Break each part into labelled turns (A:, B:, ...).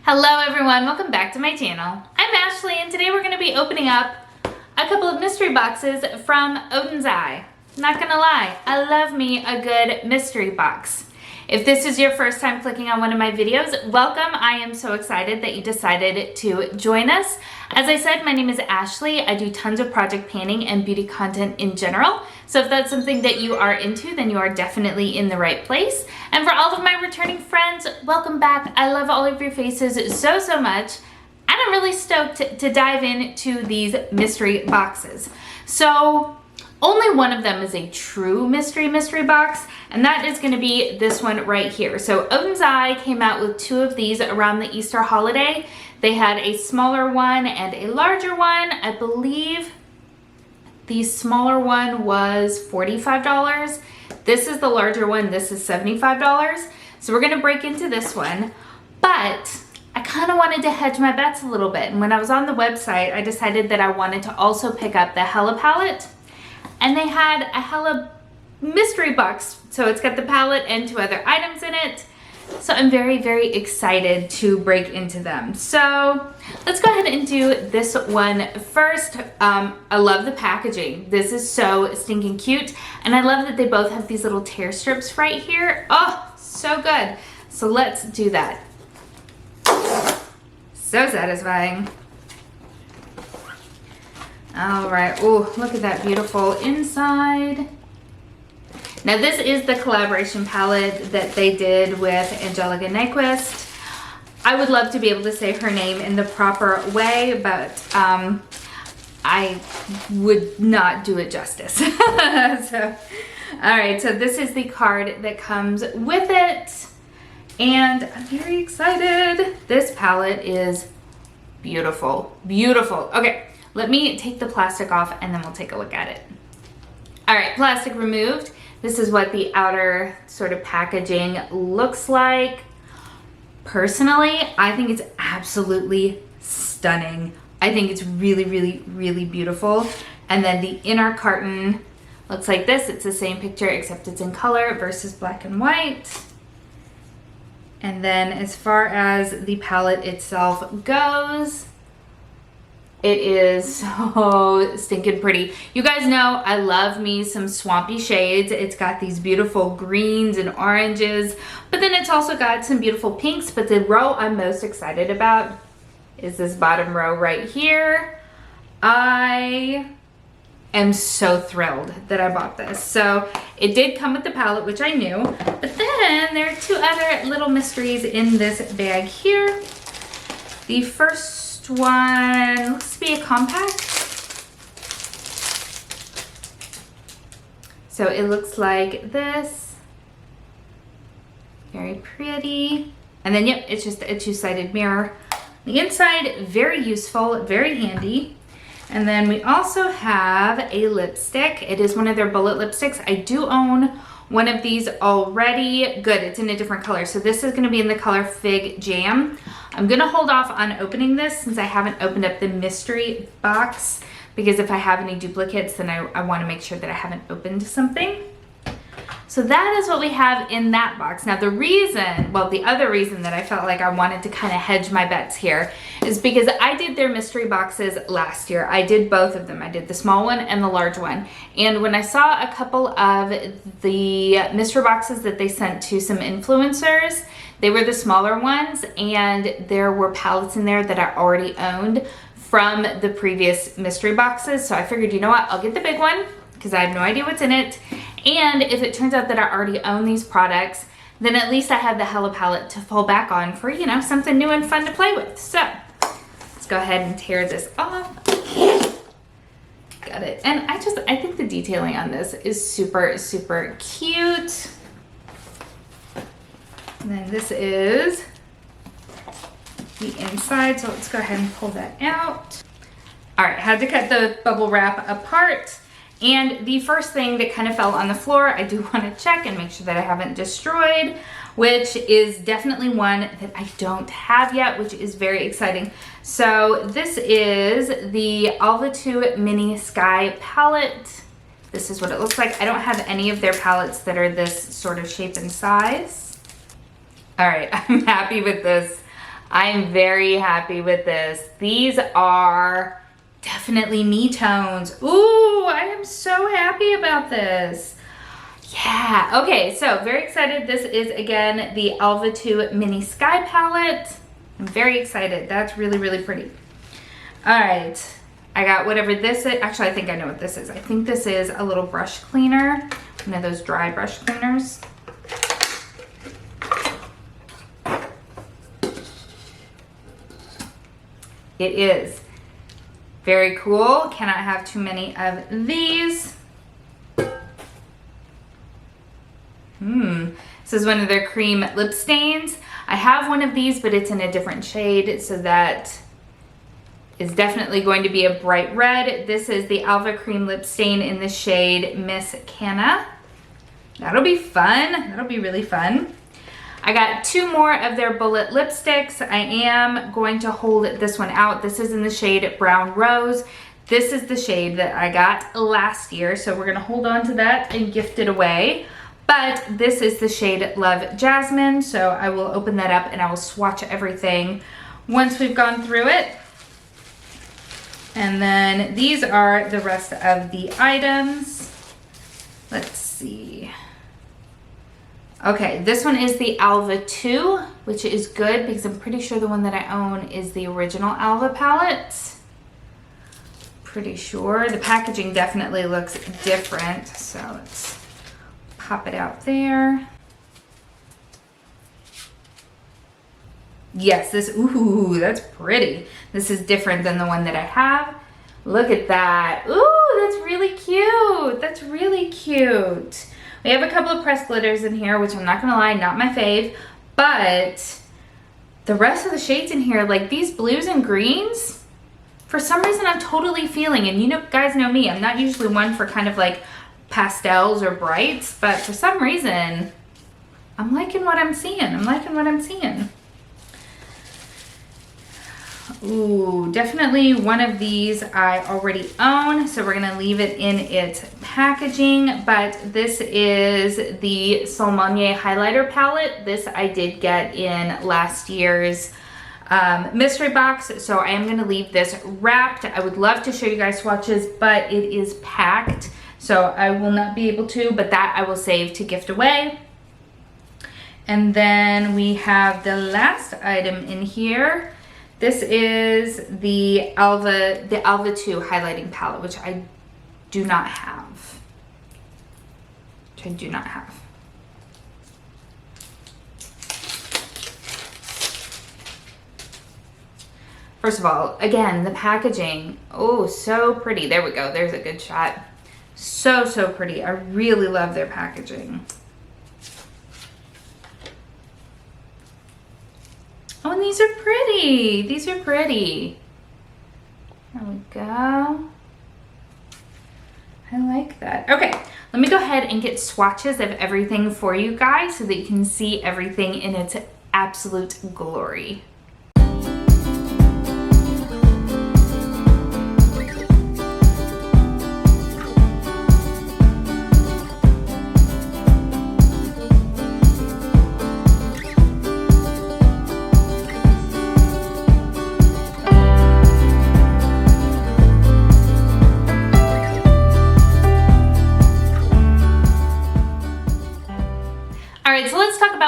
A: Hello everyone, welcome back to my channel. I'm Ashley and today we're going to be opening up a couple of mystery boxes from Oden's Eye. Not gonna lie, I love me a good mystery box. If this is your first time clicking on one of my videos, welcome. I am so excited that you decided to join us. As I said, my name is Ashley. I do tons of project panning and beauty content in general. So if that's something that you are into, then you are definitely in the right place. And for all of my returning friends, welcome back. I love all of your faces so much. And I'm really stoked to dive into these mystery boxes. So only one of them is a true mystery box, and that is going to be this one right here. So Oden's Eye came out with two of these around the Easter holiday. They had a smaller one and a larger one. I believe the smaller one was $45. This is the larger one. This is $75. So we're going to break into this one, but I kind of wanted to hedge my bets a little bit. And when I was on the website, I decided that I wanted to also pick up the Hela palette. And they had a Hela mystery box. So it's got the palette and two other items in it. So I'm very excited to break into them. So let's go ahead and do this one first. I love the packaging. This is so stinking cute. And I love that they both have these little tear strips right here. Oh, so good. So let's do that. So satisfying. All right, oh, look at that beautiful inside. Now this is the collaboration palette that they did with Angelica Nyquist. I would love to be able to say her name in the proper way, but I would not do it justice. So, all right, so this is the card that comes with it, and I'm very excited. This palette is beautiful, beautiful. Okay. Let me take the plastic off and then we'll take a look at it. All right, plastic removed. This is what the outer sort of packaging looks like. Personally, I think it's absolutely stunning. I think it's really beautiful. And then the inner carton looks like this. It's the same picture except it's in color versus black and white. And then as far as the palette itself goes, it is so stinking pretty. You guys know I love me some swampy shades. It's got these beautiful greens and oranges, but then it's also got some beautiful pinks. But the row I'm most excited about is this bottom row right here. I am so thrilled that I bought this. So it did come with the palette, which I knew, but then there are two other little mysteries in this bag here. The first one looks to be a compact. So it looks like this. Very pretty. And then, yep, it's just a two-sided mirror. The inside, very useful, very handy. And then we also have a lipstick. It is one of their bullet lipsticks. I do own one of these already. Good, it's in a different color. So this is gonna be in the color Fig Jam. I'm gonna hold off on opening this since I haven't opened up the mystery box, because if I have any duplicates, then I wanna make sure that I haven't opened something. So that is what we have in that box. Now the reason, well, the other reason that I felt like I wanted to kind of hedge my bets here is because I did their mystery boxes last year. I did both of them. I did the small one and the large one. And when I saw a couple of the mystery boxes that they sent to some influencers, they were the smaller ones, and there were palettes in there that I already owned from the previous mystery boxes. So I figured, you know what, I'll get the big one because I have no idea what's in it. And if it turns out that I already own these products, then at least I have the Hela palette to fall back on for, you know, something new and fun to play with. So let's go ahead and tear this off. Got it. And I think the detailing on this is super cute. And then this is the inside. So let's go ahead and pull that out. All right, had to cut the bubble wrap apart. And the first thing that kind of fell on the floor, I do want to check and make sure that I haven't destroyed, which is definitely one that I don't have yet, which is very exciting. So this is the Alva 2 Mini Sky palette. This is what it looks like. I don't have any of their palettes that are this sort of shape and size. All right, I'm happy with this. I'm very happy with this. These are definitely me tones. Ooh, I am so happy about this. Yeah, okay, so very excited. This is, again, the Alva 2 Mini Sky Palette. I'm very excited. That's really, really pretty. All right, I got whatever this is. Actually, I think I know what this is. I think this is a little brush cleaner, one of those dry brush cleaners. It is. Very cool. Cannot have too many of these. This is one of their cream lip stains. I have one of these, but it's in a different shade, so that is definitely going to be a bright red. This is the Alva Cream Lip Stain in the shade Miss Canna. That'll be fun. That'll be really fun. I got 2 more of their bullet lipsticks. I am going to hold this one out. This is in the shade Brown Rose. This is the shade that I got last year, so we're gonna hold on to that and gift it away. But this is the shade Love Jasmine, so I will open that up and I will swatch everything once we've gone through it. And then these are the rest of the items. Let's see. Okay, this one is the Alva 2, which is good because I'm pretty sure the one that I own is the original Alva palette. Pretty sure. The packaging definitely looks different, so let's pop it out there. Yes, this, ooh, that's pretty. This is different than the one that I have. Look at that. Ooh, that's really cute. That's really cute. We have a couple of pressed glitters in here, which I'm not gonna lie, not my fave, but the rest of the shades in here, like these blues and greens, for some reason I'm totally feeling, and you know, guys know me, I'm not usually one for kind of like pastels or brights, but for some reason, I'm liking what I'm seeing. I'm liking what I'm seeing. Ooh, definitely one of these I already own, so we're gonna leave it in its packaging, but this is the Filmora highlighter palette. This I did get in last year's mystery box, so I am gonna leave this wrapped. I would love to show you guys swatches, but it is packed, so I will not be able to, but that I will save to gift away. And then we have the last item in here. This is the Alva 2 highlighting palette, which I do not have. First of all, again, the packaging, oh, so pretty. There we go, there's a good shot. So, so pretty. I really love their packaging. Oh, and these are pretty. These are pretty. There we go. I like that. Okay, let me go ahead and get swatches of everything for you guys so that you can see everything in its absolute glory.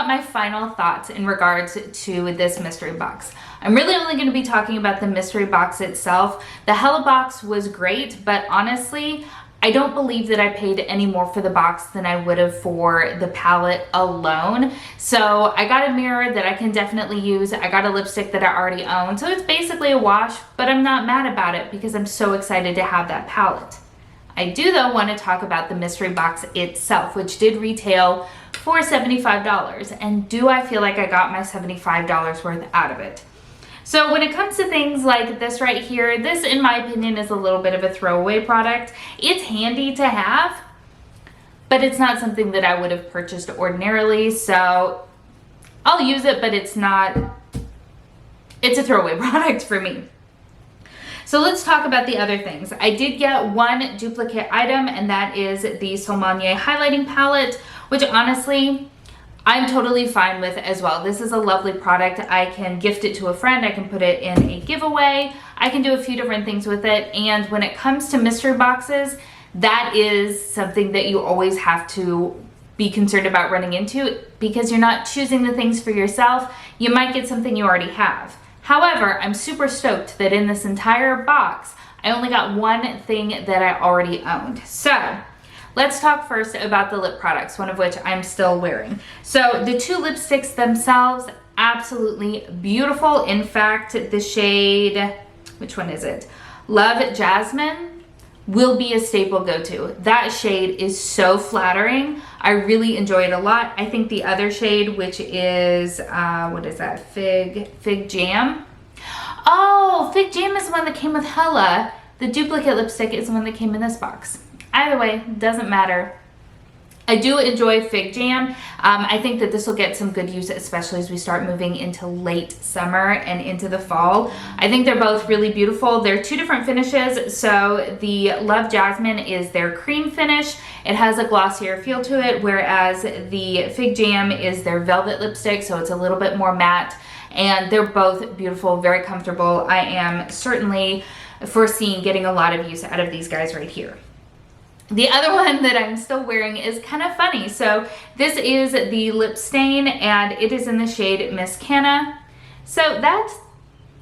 A: My final thoughts in regards to this mystery box. I'm really only going to be talking about the mystery box itself. The Hela box was great, but honestly, I don't believe that I paid any more for the box than I would have for the palette alone. So I got a mirror that I can definitely use. I got a lipstick that I already own. So it's basically a wash, but I'm not mad about it because I'm so excited to have that palette. I do though want to talk about the mystery box itself, which did retail for $75. And do I feel like I got my $75 worth out of it? So when it comes to things like this right here, this in my opinion is a little bit of a throwaway product. It's handy to have, but it's not something that I would have purchased ordinarily. So I'll use it, but it's a throwaway product for me. So let's talk about the other things. I did get one duplicate item, and that is the Filmora highlighting palette, which honestly, I'm totally fine with as well. This is a lovely product. I can gift it to a friend. I can put it in a giveaway. I can do a few different things with it. And when it comes to mystery boxes, that is something that you always have to be concerned about running into, because you're not choosing the things for yourself. You might get something you already have. However, I'm super stoked that in this entire box, I only got one thing that I already owned. So let's talk first about the lip products, one of which I'm still wearing. So the two lipsticks themselves, absolutely beautiful. In fact, the shade, which one is it? Love Jasmine will be a staple go-to. That shade is so flattering. I really enjoy it a lot. I think the other shade, which is, what is that? Fig Jam. Oh, Fig Jam is the one that came with Hela. The duplicate lipstick is the one that came in this box. Either way, doesn't matter. I do enjoy Fig Jam. I think that this will get some good use, especially as we start moving into late summer and into the fall. I think they're both really beautiful. They're two different finishes. So the Love Jasmine is their cream finish. It has a glossier feel to it, whereas the Fig Jam is their velvet lipstick, so it's a little bit more matte. And they're both beautiful, very comfortable. I am certainly foreseeing getting a lot of use out of these guys right here. The other one that I'm still wearing is kind of funny. So this is the lip stain, and it is in the shade Miss Canna. So that's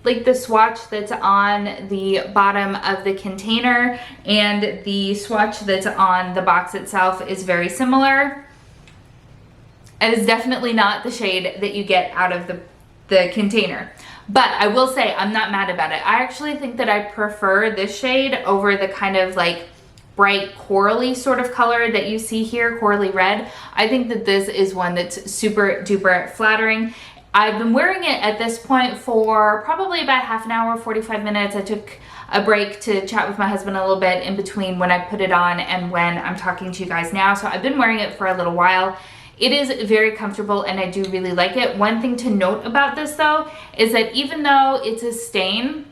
A: like the swatch that's on the bottom of the container, and the swatch that's on the box itself is very similar. It is definitely not the shade that you get out of the container. But I will say I'm not mad about it. I actually think that I prefer this shade over the kind of like bright corally sort of color that you see here, corally red. I think that this is one that's super duper flattering. I've been wearing it at this point for probably about half an hour, 45 minutes. I took a break to chat with my husband a little bit in between when I put it on and when I'm talking to you guys now. So I've been wearing it for a little while. It is very comfortable and I do really like it. One thing to note about this though is that even though it's a stain,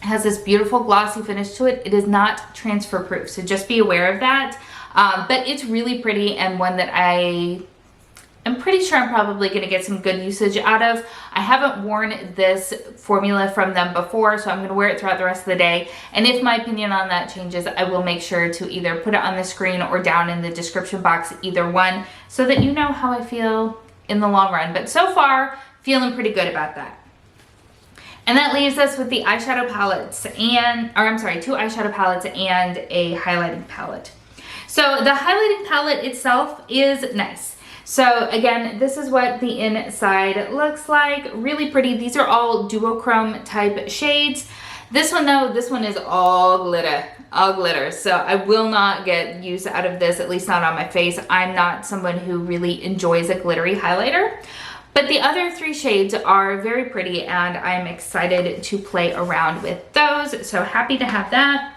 A: has this beautiful glossy finish to it, it is not transfer proof, so just be aware of that. But it's really pretty, and one that I am pretty sure I'm probably going to get some good usage out of. I haven't worn this formula from them before, so I'm going to wear it throughout the rest of the day, and if my opinion on that changes, I will make sure to either put it on the screen or down in the description box, either one, so that you know how I feel in the long run. But so far, feeling pretty good about that. And that leaves us with the eyeshadow palettes and, or I'm sorry, two eyeshadow palettes and a highlighting palette. So the highlighting palette itself is nice. So again, this is what the inside looks like. Really pretty. These are all duochrome type shades. This one though, this one is all glitter. So I will not get use out of this, at least not on my face. I'm not someone who really enjoys a glittery highlighter. But the other three shades are very pretty, and I'm excited to play around with those. So happy to have that.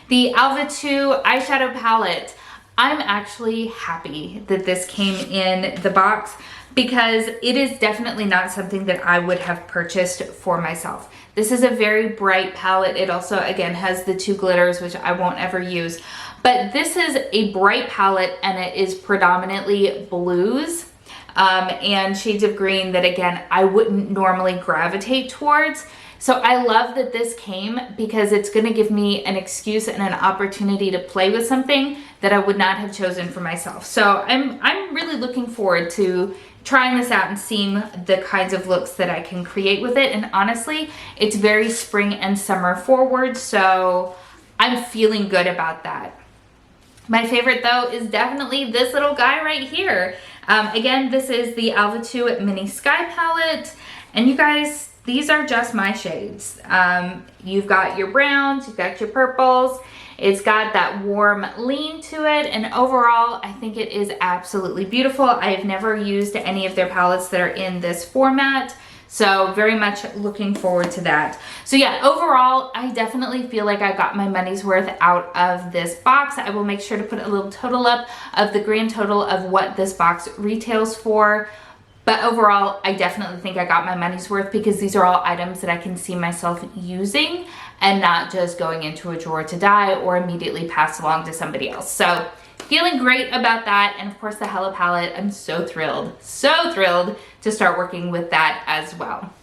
A: The Alva 2 eyeshadow palette. I'm actually happy that this came in the box because it is definitely not something that I would have purchased for myself. This is a very bright palette. It also, again, has the two glitters, which I won't ever use. But this is a bright palette, and it is predominantly blues. And shades of green that, again, I wouldn't normally gravitate towards. So I love that this came because it's going to give me an excuse and an opportunity to play with something that I would not have chosen for myself. So I'm really looking forward to trying this out and seeing the kinds of looks that I can create with it. And honestly, it's very spring and summer forward, so I'm feeling good about that. My favorite though is definitely this little guy right here. Again, this is the Alva 2 Mini Sky palette, and you guys, these are just my shades. You've got your browns, you've got your purples, it's got that warm lean to it, and overall, I think it is absolutely beautiful. I have never used any of their palettes that are in this format, so very much looking forward to that. So yeah, overall, I definitely feel like I got my money's worth out of this box. I will make sure to put a little total up of the grand total of what this box retails for. But overall, I definitely think I got my money's worth because these are all items that I can see myself using and not just going into a drawer to die or immediately pass along to somebody else. So feeling great about that. And of course the Hela palette, I'm so thrilled to start working with that as well.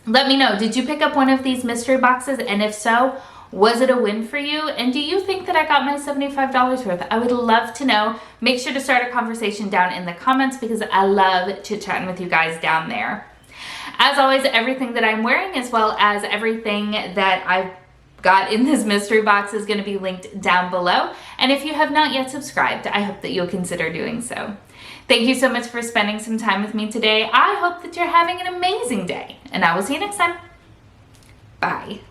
A: Let me know, did you pick up one of these mystery boxes? And if so, was it a win for you? And do you think that I got my $75 worth? I would love to know. Make sure to start a conversation down in the comments because I love chit-chatting with you guys down there. As always, everything that I'm wearing as well as everything that I've got in this mystery box is going to be linked down below. And if you have not yet subscribed, I hope that you'll consider doing so. Thank you so much for spending some time with me today. I hope that you're having an amazing day, and I will see you next time. Bye.